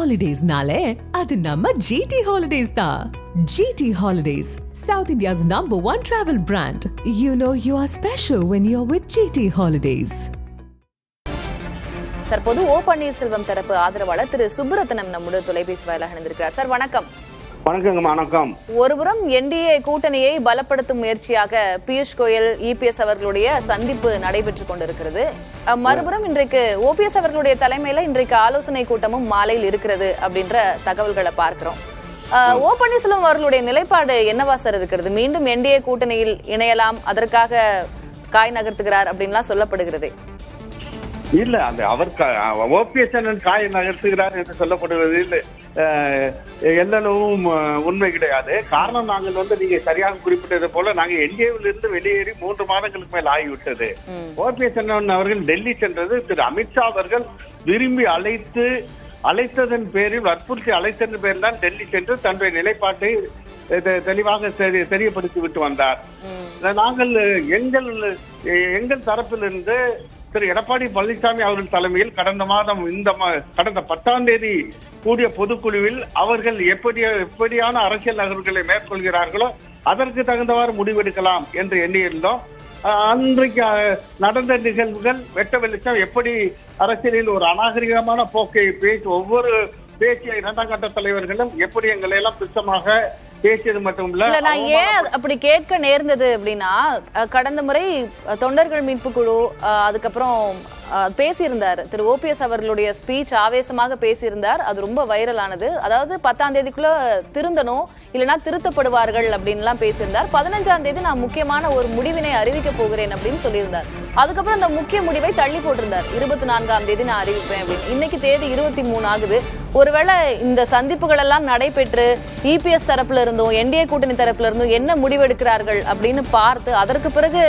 Holidays-nale, adu namma GT Holidays da. GT Holidays, South India's #1 travel brand. You know you are special when you're with GT Holidays. தற்போது ஓ பன்னீர்செல்வம் தரப்பு ஆதரவாளர் திரு சுப்புரத்னம் நம்முடைய தொலைபேசி வாயிலாக இணைந்திருக்கிறார். Sir வணக்கம். வணக்கம். ஒருபுறம் என்டிஏ கூட்டணியை பலப்படுத்தும் முயற்சியாக பியூஷ் கோயல் இபிஎஸ் அவர்களுடைய சந்திப்பு நடைபெற்றுக் கொண்டிருக்கிறது. மறுபுறம் இன்றைக்கு ஓபிஎஸ் அவர்களுடைய தலைமையில இன்றைக்கு ஆலோசனை கூட்டமும் மாலையில் இருக்கிறது அப்படின்ற தகவல்களை பார்க்கிறோம். ஓ பன்னீர்செல்வம் அவர்களுடைய நிலைப்பாடு என்னவா சார் இருக்கிறது? மீண்டும் என்டிஏ கூட்டணியில் இணையலாம், அதற்காக காய் நகர்த்துகிறார் அப்படின்லாம் சொல்லப்படுகிறது. இல்ல, அந்த அவர் ஓபிஎஸ் காய் நகர்த்துகிறார் என்று சொல்லப்படுவது இல்லை, எல்லளவும் உண்மை கிடையாது. காரணம், நாங்கள் நீங்க சரியாக குறிப்பிட்டது போல நாங்கள் என்டிஏவில் இருந்து வெளியேறி 3 மாதங்களுக்கு மேல் ஆகிவிட்டது. ஓபிஎஸ் அவர்கள் டெல்லி சென்றது திரு அமித்ஷா அவர்கள் விரும்பி அழைத்ததன் பேரில், வற்புறுத்தி அழைத்ததன் பேரில் தான் டெல்லி சென்று தன்னுடைய நிலைப்பாட்டை தெளிவாக தெரியப்படுத்தி விட்டு வந்தார். நாங்கள் எங்கள் தரப்பிலிருந்து திரு எடப்பாடி பழனிசாமி அவர்கள் தலைமையில் கடந்த 10ஆம் தேதி கூடிய பொதுக்குழுவில் அவர்கள் எப்படியான அரசியல் நகர்வுகளை மேற்கொள்கிறார்களோ அதற்கு தகுந்தவாறு முடிவெடுக்கலாம் என்று எண்ணியிருந்தோம். அன்றைக்கு நடந்த நிகழ்வுகள் வெட்ட வெளிச்சம் எப்படி அரசியலில் ஒரு அநாகரிகமான போக்கை ஒவ்வொரு பேசிய 2ஆம் கட்ட தலைவர்களும் எப்படி எங்களை எல்லாம் துச்சமாக பேசியது மட்டும் இல்ல. நான் ஏன் அப்படி கேட்க நேர்ந்தது அப்படின்னா, கடந்த முறை தொண்டர்கள் மீட்பு குழு அதுக்கப்புறம் பேசியிருந்தார் திரு ஓபிஎஸ் அவர்களுடைய ஸ்பீச், ஆவேசமாக பேசியிருந்தார். அது ரொம்ப வைரல் ஆனது. அதாவது 10ஆம் தேதிக்குள்ள திருந்தணும், இல்லைன்னா திருத்தப்படுவார்கள் அப்படின்லாம் பேசியிருந்தார். 15ஆம் தேதி நான் முக்கியமான ஒரு முடிவினை அறிவிக்க போகிறேன் அப்படின்னு சொல்லியிருந்தார். அதுக்கப்புறம் அந்த முக்கிய முடிவை தள்ளி போட்டிருந்தார். 24ஆம் தேதி நான் அறிவிப்பேன் அப்படின்னு. இன்னைக்கு தேதி 23 ஆகுது. ஒருவேளை இந்த சந்திப்புகள் எல்லாம் நடைபெற்று இபிஎஸ் தரப்புல இருந்தும் என்டிஏ கூட்டணி தரப்புல இருந்தும் என்ன முடிவெடுக்கிறார்கள் அப்படின்னு பார்த்து அதற்கு பிறகு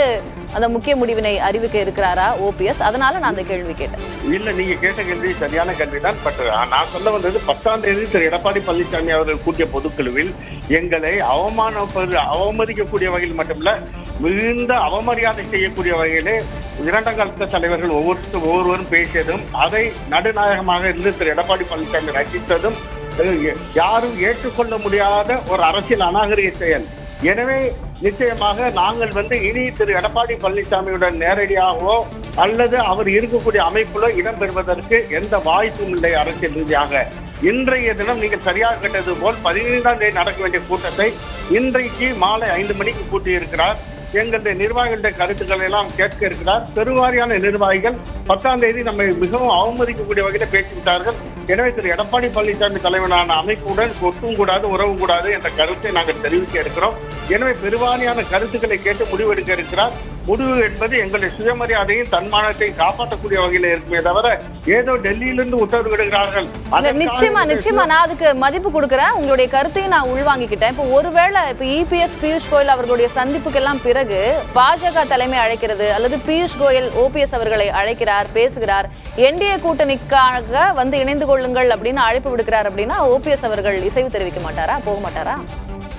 அந்த முக்கிய முடிவினை அறிவிக்க இருக்கிறாரா ஓபிஎஸ்? அதனால நான் அந்த கேள்வி கேட்டேன். இல்ல, நீங்க கேட்ட கேள்வி சரியான கேள்விதான். பட் நான் சொல்ல வந்தது 10ஆம் தேதி திரு எடப்பாடி பழனிசாமி அவர்கள் கூட்டிய பொதுக்குழுவில் எங்களை அவமதிக்கக்கூடிய வகையில் மட்டுமல்ல, மிகுந்த அவமரியாதை செய்யக்கூடிய வகையிலே 2ஆம் கட்ட தலைவர்கள் ஒவ்வொருவரும் பேசியதும், அதை நடுநாயகமாக இருந்து திரு எடப்பாடி பழனிசாமி ரசித்ததும் யாரும் ஏற்றுக்கொள்ள முடியாத ஒரு அரசியல் அநாகரிக செயல். எனவே நிச்சயமாக நாங்கள் இனி திரு எடப்பாடி பழனிசாமியுடன் நேரடியாகவோ அல்லது அவர் இருக்கக்கூடிய அமைப்புல இடம்பெறுவதற்கு எந்த வாய்ப்பும் இல்லை அரசியல் ரீதியாக. இன்றைய தினம் நீங்கள் சரியாக கேட்டது போல் 15ஆம் தேதி நடக்க வேண்டிய கூட்டத்தை இன்றைக்கு மாலை 5 மணிக்கு கூட்டியிருக்கிறார். எங்களுடைய நிர்வாகிகளுடைய கருத்துக்களை எல்லாம் கேட்க இருக்கிறார். பெருவாரியான நிர்வாகிகள் 10ஆம் தேதி நம்மை மிகவும் அவமதிக்கக்கூடிய வகையில் பேசிவிட்டார்கள். எனவே திரு எடப்பாடி பழனிசாமி தலைவரான அமைப்புடன் ஒட்டும் கூடாது, உறவும் கூடாது என்ற கருத்தை நாங்கள் தெரிவிக்க இருக்கிறோம். எனவே பெருவாரியான கருத்துக்களை கேட்டு முடிவெடுக்க இருக்கிறார். முடிவு என்பது எங்களுடைய சுயமரியாதையும் தன்மானத்தையும் காப்பாற்றக்கூடிய வகையில இருக்குமே தவிர ஏதோ டெல்லியிலிருந்து உத்தரவு விடுகிறார்கள். நிச்சயமா நான் அதுக்கு மதிப்பு கொடுக்கிறேன். உங்களுடைய கருத்தையும் நான் உள்வாங்கிக்கிட்டேன். இப்போ ஒருவேளை இபிஎஸ் பியூஷ் கோயல் அவர்களுடைய சந்திப்புக்கெல்லாம் பிறகு பாஜக தலைமை அழைக்கிறது அல்லது பியூஷ் கோயல் ஓபிஎஸ் அவர்களை அழைக்கிறார், பேசுகிறார், என்டிஏ கூட்டணிக்காக இணைந்து கொள்ளுங்கள் அப்படின்னு அழைப்பு விடுக்கிறார் அப்படின்னா ஓபிஎஸ் அவர்கள் இசைவு தெரிவிக்க மாட்டாரா, போக மாட்டாரா?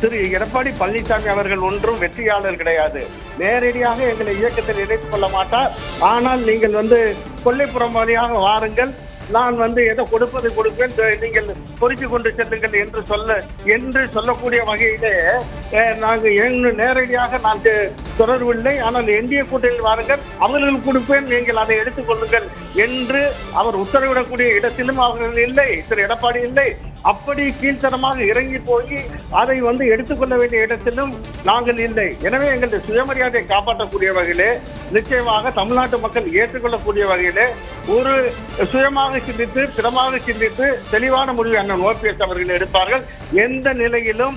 திரு எடப்பாடி பழனிசாமி அவர்கள் ஒன்றும் வெற்றியாளர் கிடையாது. நேரடியாக எங்களை இயக்கத்தில் இணைத்துக் கொள்ள மாட்டார். ஆனால் நீங்கள் கொல்லைப்புறம் வழியாக வாருங்கள், நான் ஏதோ கொடுப்பதை கொடுப்பேன், நீங்கள் பொறுக்கி கொண்டு செல்லுங்கள் என்று சொல்லக்கூடிய வகையிலே நாங்கள் நேரடியாக நான் தொடர்பில்லை. ஆனால் என்டிஏ கூட்டணியில் வாருங்கள், அவர்கள் கொடுப்பேன், நீங்கள் அதை எடுத்துக் கொள்ளுங்கள் என்று அவர் உத்தரவிடக்கூடிய இடத்திலும் அவர்கள் இல்லை, திரு எடப்பாடி இல்லை. அப்படி கீழ்த்தரமாக இறங்கி போய் அதை எடுத்துக்கொள்ள வேண்டிய இடத்திலும் நாங்கள் இல்லை. எனவே எங்களுடைய சுயமரியாதையை காப்பாற்றக்கூடிய வகையிலே, நிச்சயமாக தமிழ்நாட்டு மக்கள் ஏற்றுக்கொள்ளக்கூடிய வகையிலே ஒரு சுயமாக சிந்தித்து, திறமாக சிந்தித்து தெளிவான முடிவை அண்ணன் ஓபிஎஸ் அவர்கள் எடுப்பார்கள். எந்த நிலையிலும்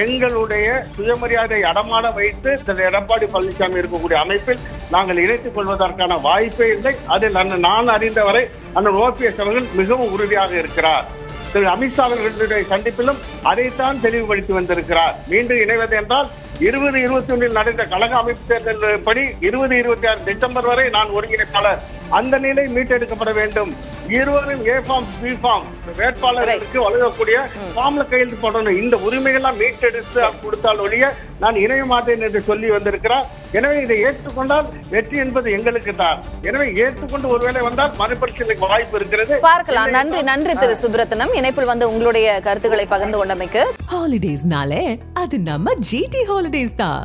எங்களுடைய சுயமரியாதை அடமான வைத்து திரு எடப்பாடி பழனிசாமி இருக்கக்கூடிய அமைப்பில் நாங்கள் இணைத்துக் கொள்வதற்கான வாய்ப்பே இல்லை. அதில் நான் அறிந்தவரை அண்ணன் ஓபிஎஸ் அவர்கள் மிகவும் உறுதியாக இருக்கிறார். திரு அமித்ஷா அவர்களுடைய சந்திப்பிலும் அதைத்தான் தெளிவுபடுத்தி வந்திருக்கிறார். மீண்டும் இணைவது என்றால் 2021 நடந்த கழக அமைப்பு தேர்தல் படி 2026 டிசம்பர் வரை நான் ஒருங்கிணைப்பாளர், அந்த நிலை மீட்டெடுக்கப்பட வேண்டும். இருவரும் ஏ ஃபார்ம் பி ஃபார்ம் வேட்பாளர்களுக்கு வழங்கக்கூடிய ஃபார்ம்ல கையெழுத்து போடணும். இந்த உரிமைகள்லாம் மீட்டெடுத்து கொடுத்தால் ஒழிய நான் இணைய மாட்டேன் என்று சொல்லி வந்திருக்கிறார். எனவே இதை ஏற்றுக்கொண்டால் வெற்றி என்பது எங்களுக்கு தான். எனவே ஏற்றுக்கொண்டு ஒருவேளை வந்தால் மறுபரிசீலனைக்கு வாய்ப்பு இருக்கிறது. பார்க்கலாம். நன்றி நன்றி திரு சுப்ரத்னம், இணைப்பில் வந்து உங்களுடைய கருத்துக்களை பகிர்ந்து கொண்டமைக்கு. ஹாலிடேஸ்னாலே அது நம்ம GT Holidays தான்.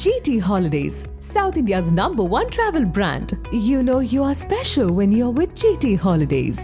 GT Holidays, South India's #1 travel brand. You know you are special when you're with GT Holidays.